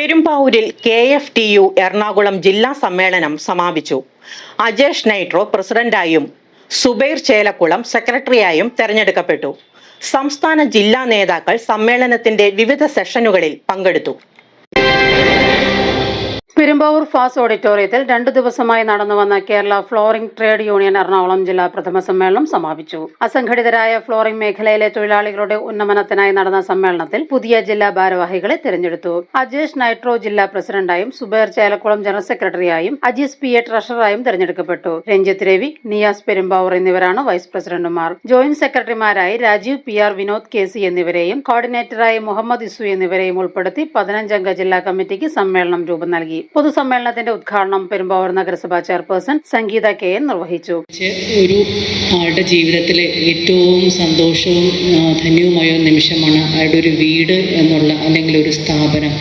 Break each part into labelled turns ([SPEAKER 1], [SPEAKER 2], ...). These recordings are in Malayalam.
[SPEAKER 1] പെരുമ്പാവൂരിൽ KFTU എറണാകുളം ജില്ലാ സമ്മേളനം സമാപിച്ചു. അജേഷ് നൈട്രോ പ്രസിഡന്റായും സുബൈർ ചേലക്കുളം സെക്രട്ടറിയായും തെരഞ്ഞെടുക്കപ്പെട്ടു. സംസ്ഥാന ജില്ലാ നേതാക്കൾ സമ്മേളനത്തിന്റെ വിവിധ സെഷനുകളിൽ പങ്കെടുത്തു.
[SPEAKER 2] പെരുമ്പാവൂർ ഫാസ് ഓഡിറ്റോറിയത്തിൽ 2 ദിവസമായി നടന്നുവന്ന Kerala flooring trade union Ernakulam ജില്ലാ പ്രഥമ സമ്മേളനം സമാപിച്ചു. അസംഘടിതരായ ഫ്ലോറിംഗ് മേഖലയിലെ തൊഴിലാളികളുടെ ഉന്നമനത്തിനായി നടന്ന സമ്മേളനത്തിൽ പുതിയ ജില്ലാ ഭാരവാഹികളെ തിരഞ്ഞെടുത്തു. അജേഷ് നൈട്രോ ജില്ലാ പ്രസിഡന്റായും സുബൈർ ചേലക്കുളം ജനറൽ സെക്രട്ടറിയായും അജീസ് PA ട്രഷററായും തിരഞ്ഞെടുക്കപ്പെട്ടു. രഞ്ജിത്ത് രവി, നിയാസ് പെരുമ്പാവൂർ എന്നിവരാണ് വൈസ് പ്രസിഡന്റുമാർ. ജോയിന്റ് സെക്രട്ടറിമാരായി രാജീവ് PR, വിനോദ് KC എന്നിവരെയും കോർഡിനേറ്ററായി മുഹമ്മദ് ഇസു എന്നിവരെയും ഉൾപ്പെടുത്തി 15 അംഗ ജില്ലാ കമ്മിറ്റിക്ക് സമ്മേളനം രൂപം നൽകി. പൊതുസമ്മേളനത്തിന്റെ ഉദ്ഘാടനം പെരുമ്പാവൂർ നഗരസഭാ ചെയർപേഴ്സൺ സംഗീത KN നിർവഹിച്ചു.
[SPEAKER 3] ഒരു ആളുടെ ജീവിതത്തിലെ ഏറ്റവും സന്തോഷവും ധന്യവുമായ നിമിഷമാണ് അയാളുടെ ഒരു വീട് എന്നുള്ള, അല്ലെങ്കിൽ ഒരു സ്ഥാപനം.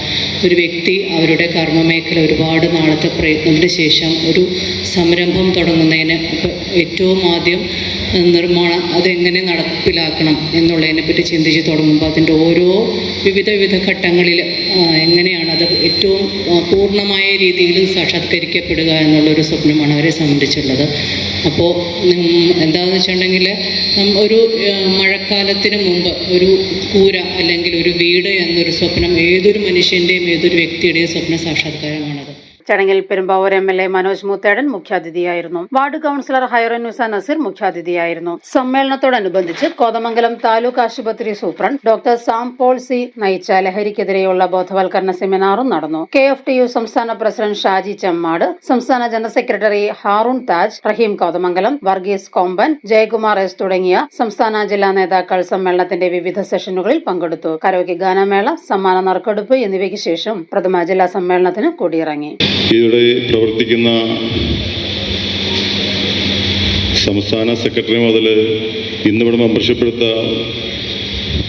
[SPEAKER 3] ഒരു വ്യക്തി അവരുടെ കർമ്മമേഖല ഒരുപാട് നാളത്തെ പ്രയത്നത്തിന് ശേഷം ഒരു സംരംഭം തുടങ്ങുന്നതിന് ഏറ്റവും ആദ്യം നിർമ്മാണം അതെങ്ങനെ നടപ്പിലാക്കണം എന്നുള്ളതിനെപ്പറ്റി ചിന്തിച്ച് തുടങ്ങുമ്പോൾ അതിൻ്റെ ഓരോ വിവിധ ഘട്ടങ്ങളിൽ എങ്ങനെയാണ് അത് ഏറ്റവും പൂർണ്ണമായ രീതിയിൽ സാക്ഷാത്കരിക്കപ്പെടുക എന്നുള്ളൊരു സ്വപ്നമാണ് അവരെ സംബന്ധിച്ചുള്ളത്. അപ്പോൾ എന്താണെന്ന് വെച്ചിട്ടുണ്ടെങ്കിൽ ഒരു മഴക്കാലത്തിന് മുമ്പ് ഒരു കൂര അല്ലെങ്കിൽ ഒരു വീട് എന്നൊരു സ്വപ്നം ഏതൊരു മനുഷ്യൻ്റെയും ഏതൊരു വ്യക്തിയുടെയും സ്വപ്ന സാക്ഷാത്കാരമാണത്.
[SPEAKER 2] ചടങ്ങിൽ പെരുമ്പാവൂർ MLA മനോജ് മുത്തേടൻ മുഖ്യാതിഥിയായിരുന്നു. വാർഡ് കൌൺസിലർ ഹൈറനുസ നസീർ മുഖ്യാതിഥിയായിരുന്നു. സമ്മേളനത്തോടനുബന്ധിച്ച് കോതമംഗലം താലൂക്ക് ആശുപത്രി superintendent doctor Sam Paul C നയിച്ച ലഹരിക്കെതിരെയുള്ള ബോധവൽക്കരണ സെമിനാറും നടന്നു. KFTU സംസ്ഥാന പ്രസിഡന്റ് ഷാജി ചെമ്മാട്, സംസ്ഥാന ജനറൽ സെക്രട്ടറി ഹാറൂൺ താജ്, റഹീം കോതമംഗലം, വർഗീസ് കൊമ്പൻ, ജയകുമാർ S തുടങ്ങിയ സംസ്ഥാന ജില്ലാ നേതാക്കൾ സമ്മേളനത്തിന്റെ വിവിധ സെഷനുകളിൽ പങ്കെടുത്തു. കരോക്കെ ഗാനമേള, സമ്മാന നറുക്കെടുപ്പ് എന്നിവയ്ക്ക് ശേഷം പ്രഥമ ജില്ലാ സമ്മേളനത്തിന് കൊടിയിറങ്ങി.
[SPEAKER 4] ഇവിടെ പ്രവർത്തിക്കുന്ന സംസ്ഥാന സെക്രട്ടറി മുതൽ ഇന്നിവിടെ മെമ്പർഷിപ്പ് എടുത്ത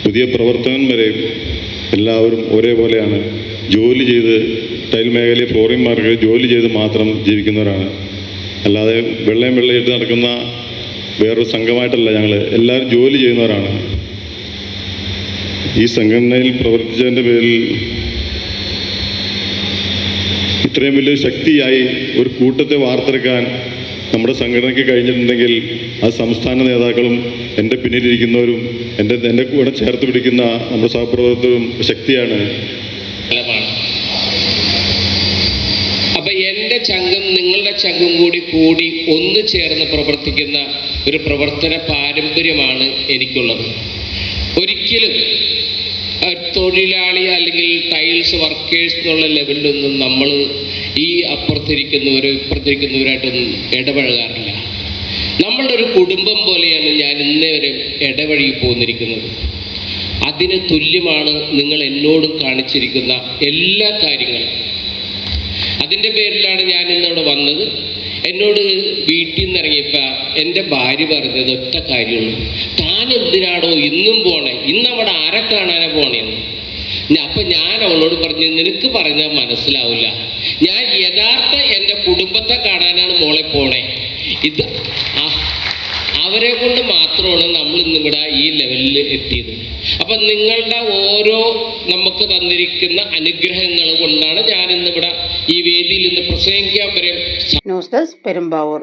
[SPEAKER 4] പുതിയ പ്രവർത്തകൻ വരെ എല്ലാവരും ഒരേപോലെയാണ്. ജോലി ചെയ്ത് ടൈൽ മേഖലയിൽ ഫ്ലോറിംഗ് മാർക്കറ്റിൽ ജോലി ചെയ്ത് മാത്രം ജീവിക്കുന്നവരാണ്. അല്ലാതെ വെള്ളയിട്ട് നടക്കുന്ന വേറൊരു സംഘമായിട്ടല്ല ഞങ്ങൾ. എല്ലാവരും ജോലി ചെയ്യുന്നവരാണ്. ഈ സംഘടനയിൽ പ്രവർത്തിച്ചതിൻ്റെ പേരിൽ ഇത്രയും വലിയ ശക്തിയായി ഒരു കൂട്ടത്തെ വാർത്തെടുക്കാൻ നമ്മുടെ സംഘടനയ്ക്ക് കഴിഞ്ഞിട്ടുണ്ടെങ്കിൽ അത് സംസ്ഥാന നേതാക്കളും എൻ്റെ പിന്നിലിരിക്കുന്നവരും എൻ്റെ കൂടെ ചേർത്ത് പിടിക്കുന്ന നമ്മുടെ സഹപ്രവർത്തകരും ശക്തിയാണ്.
[SPEAKER 5] അപ്പം എൻ്റെ ചങ്കും നിങ്ങളുടെ ചങ്കും കൂടി ഒന്നു ചേർന്ന് പ്രവർത്തിക്കുന്ന ഒരു പ്രവർത്തന പാരമ്പര്യമാണ് എനിക്കുള്ളത്. ഒരിക്കലും തൊഴിലാളി അല്ലെങ്കിൽ ടൈൽസ് വർക്കേഴ്സ് എന്നുള്ള ലെവലിലൊന്നും നമ്മൾ ഈ ഇപ്പുറത്തിരിക്കുന്നവരായിട്ടൊന്നും ഇടപഴകാറില്ല. നമ്മളുടെ ഒരു കുടുംബം പോലെയാണ് ഞാൻ ഇന്നേ വരെ ഇടവഴി പോന്നിരിക്കുന്നത്. അതിന് തുല്യമാണ് നിങ്ങൾ എന്നോട് കാണിച്ചിരിക്കുന്ന എല്ലാ കാര്യങ്ങളും. അതിൻ്റെ പേരിലാണ് ഞാൻ ഇന്നിവിടെ വന്നത്. എന്നോട് വീട്ടിൽ നിന്ന് ഇറങ്ങിയപ്പോൾ എൻ്റെ ഭാര്യ പറഞ്ഞത് ഒറ്റ കാര്യമുള്ളൂ, താൻ എന്തിനാണോ ഇന്നും പോണേ, ഇന്നവിടെ ആരെ കാണാനാ പോണേന്ന്. അപ്പം ഞാൻ അവളോട് പറഞ്ഞു, നിനക്ക് പറഞ്ഞാൽ മനസ്സിലാവില്ല, ഞാൻ യഥാർത്ഥ എൻ്റെ കുടുംബത്തെ കാണാനാണ് മോളെ പോണേ. ഇത് അവരെ കൊണ്ട് മാത്രമാണ് നമ്മൾ ഇന്നിവിടെ ഈ ലെവലിൽ എത്തിയത്. അപ്പം നിങ്ങളുടെ ഓരോ നമുക്ക് തന്നിരിക്കുന്ന അനുഗ്രഹങ്ങൾ കൊണ്ടാണ് ഞാൻ ഇന്നിവിടെ ഈ വേദിയിൽ നിന്ന് പ്രസംഗിക്കാൻ വരെ.
[SPEAKER 2] News desk Perumbavoor.